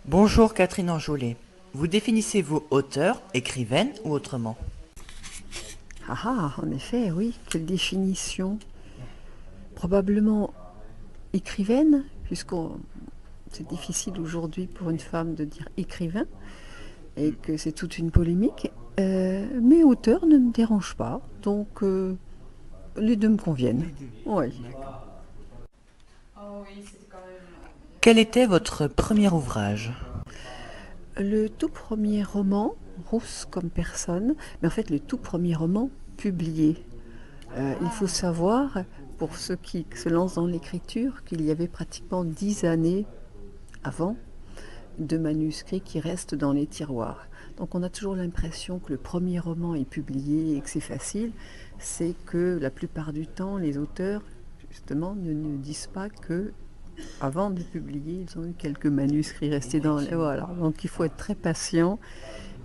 Bonjour Catherine Enjolé. Vous définissez-vous auteure, écrivaine ou autrement? Ah ah, en effet, oui, quelle définition. Probablement écrivaine, puisqu'on c'est difficile aujourd'hui pour une femme de dire écrivain, et que c'est toute une polémique. Mais auteur ne me dérange pas, donc les deux me conviennent. Oui. Quel était votre premier ouvrage? Le tout premier roman, Rousse comme personne, mais en fait le tout premier roman publié. Il faut savoir, pour ceux qui se lancent dans l'écriture, qu'il y avait pratiquement 10 années avant de manuscrits qui restent dans les tiroirs. Donc on a toujours l'impression que le premier roman est publié et que c'est facile. C'est que la plupart du temps, les auteurs, justement, ne disent pas que avant de publier, ils ont eu quelques manuscrits restés dans les... Voilà. Donc il faut être très patient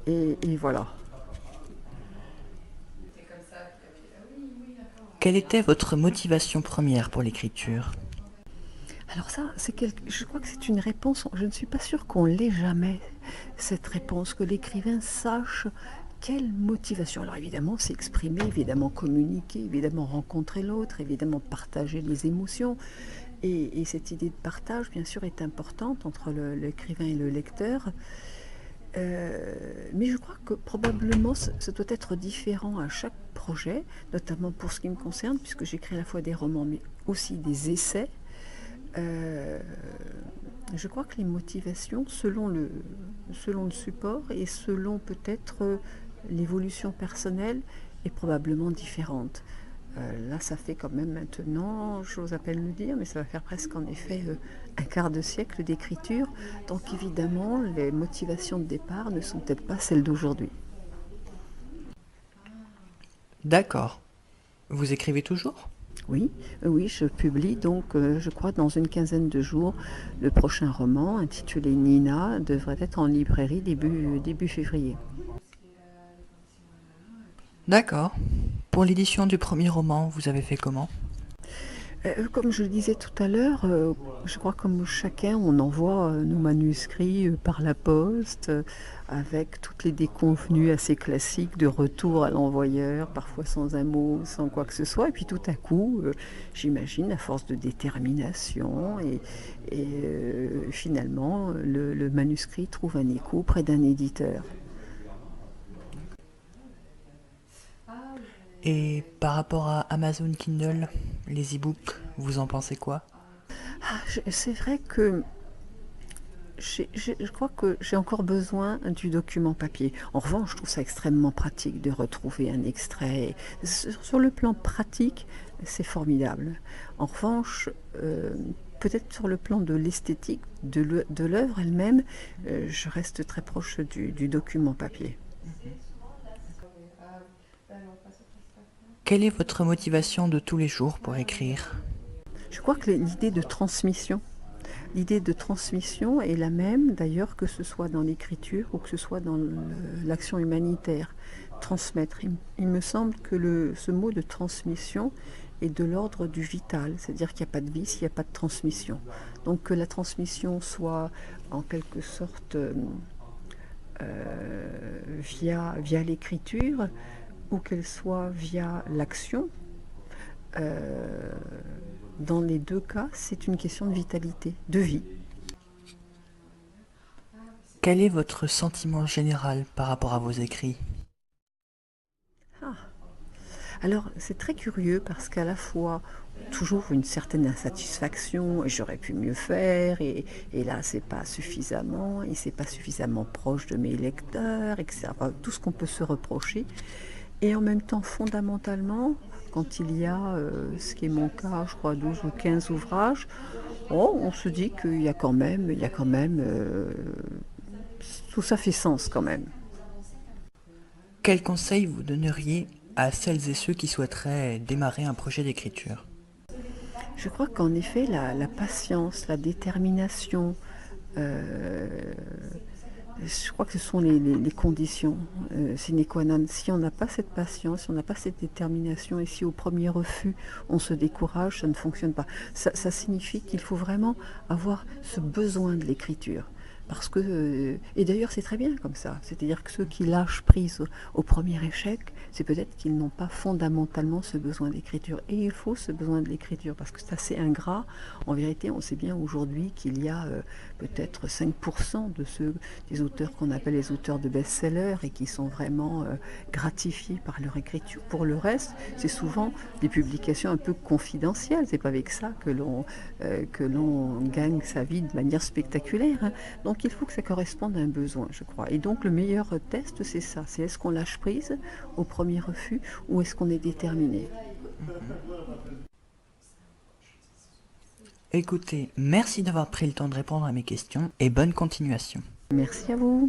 et voilà. Quelle était votre motivation première pour l'écriture? Alors ça, je crois que c'est une réponse, je ne suis pas sûre qu'on l'ait jamais, cette réponse, que l'écrivain sache quelle motivation. Alors évidemment, s'exprimer, évidemment communiquer, évidemment rencontrer l'autre, évidemment partager les émotions. Et cette idée de partage, bien sûr, est importante entre l'écrivain et le lecteur. Mais je crois que probablement ça doit être différent à chaque projet, notamment pour ce qui me concerne, puisque j'écris à la fois des romans, mais aussi des essais. Euh, je crois que les motivations, selon le support et selon peut-être l'évolution personnelle, est probablement différente. Là, ça fait quand même maintenant, j'ose à peine le dire, mais ça va faire presque en effet un quart de siècle d'écriture. Donc évidemment, les motivations de départ ne sont peut-être pas celles d'aujourd'hui. D'accord. Vous écrivez toujours? Oui, oui, je publie donc, je crois, dans une quinzaine de jours, le prochain roman intitulé Nina devrait être en librairie début février. D'accord. Pour l'édition du premier roman, vous avez fait comment? Comme je le disais tout à l'heure, je crois comme chacun, on envoie nos manuscrits par la poste, avec toutes les déconvenues assez classiques de retour à l'envoyeur, parfois sans un mot, sans quoi que ce soit. Et puis tout à coup, j'imagine, à force de détermination, finalement, le manuscrit trouve un écho près d'un éditeur. Et par rapport à Amazon Kindle, les e-books, vous en pensez quoi? Ah, c'est vrai que je crois que j'ai encore besoin du document papier. En revanche, je trouve ça extrêmement pratique de retrouver un extrait. Sur le plan pratique, c'est formidable. En revanche, peut-être sur le plan de l'esthétique de l'œuvre elle-même, je reste très proche du document papier. Quelle est votre motivation de tous les jours pour écrire? Je crois que l'idée de transmission est la même d'ailleurs que ce soit dans l'écriture ou que ce soit dans l'action humanitaire. Transmettre. Il me semble que ce mot de transmission est de l'ordre du vital, c'est-à-dire qu'il n'y a pas de vie s'il n'y a pas de transmission. Donc que la transmission soit en quelque sorte via l'écriture ou qu'elle soit via l'action, euh, dans les deux cas, c'est une question de vitalité, de vie. Quel est votre sentiment général par rapport à vos écrits? Ah. Alors, c'est très curieux parce qu'à la fois, toujours une certaine insatisfaction, et j'aurais pu mieux faire, et là, c'est pas suffisamment, et c'est pas suffisamment proche de mes lecteurs, etc. Enfin, tout ce qu'on peut se reprocher. Et en même temps, fondamentalement, quand il y a, ce qui est mon cas, je crois, 12 ou 15 ouvrages, oh, on se dit il y a quand même, tout ça fait sens quand même. Quel conseil vous donneriez à celles et ceux qui souhaiteraient démarrer un projet d'écriture? Je crois qu'en effet, la patience, la détermination, euh, Je crois que ce sont les conditions sine qua non. Si on n'a pas cette patience, si on n'a pas cette détermination, et si au premier refus on se décourage, ça ne fonctionne pas. Ça signifie qu'il faut vraiment avoir ce besoin de l'écriture. Parce que, et d'ailleurs c'est très bien comme ça, c'est-à-dire que ceux qui lâchent prise au premier échec, c'est peut-être qu'ils n'ont pas fondamentalement ce besoin d'écriture. Et il faut ce besoin de l'écriture, parce que c'est assez ingrat. En vérité, on sait bien aujourd'hui qu'il y a peut-être 5% des auteurs qu'on appelle les auteurs de best-sellers et qui sont vraiment gratifiés par leur écriture. Pour le reste, c'est souvent des publications un peu confidentielles, c'est pas avec ça que l'on gagne sa vie de manière spectaculaire, hein. Donc il faut que ça corresponde à un besoin, je crois. Et donc le meilleur test, c'est ça, c'est est-ce qu'on lâche prise au premier refus ou est-ce qu'on est déterminé. Écoutez, merci d'avoir pris le temps de répondre à mes questions et bonne continuation. Merci à vous.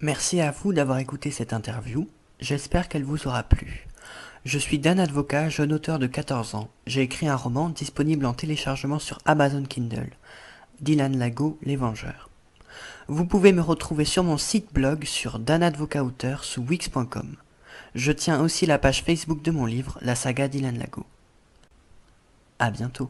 Merci à vous d'avoir écouté cette interview, j'espère qu'elle vous aura plu. Je suis Dan Advocat, jeune auteur de 14 ans. J'ai écrit un roman disponible en téléchargement sur Amazon Kindle, Dylan Lago, Les Vengeurs. Vous pouvez me retrouver sur mon site blog sur danadvocatauteur sous wix.com. Je tiens aussi la page Facebook de mon livre, la saga Dylan Lago. À bientôt.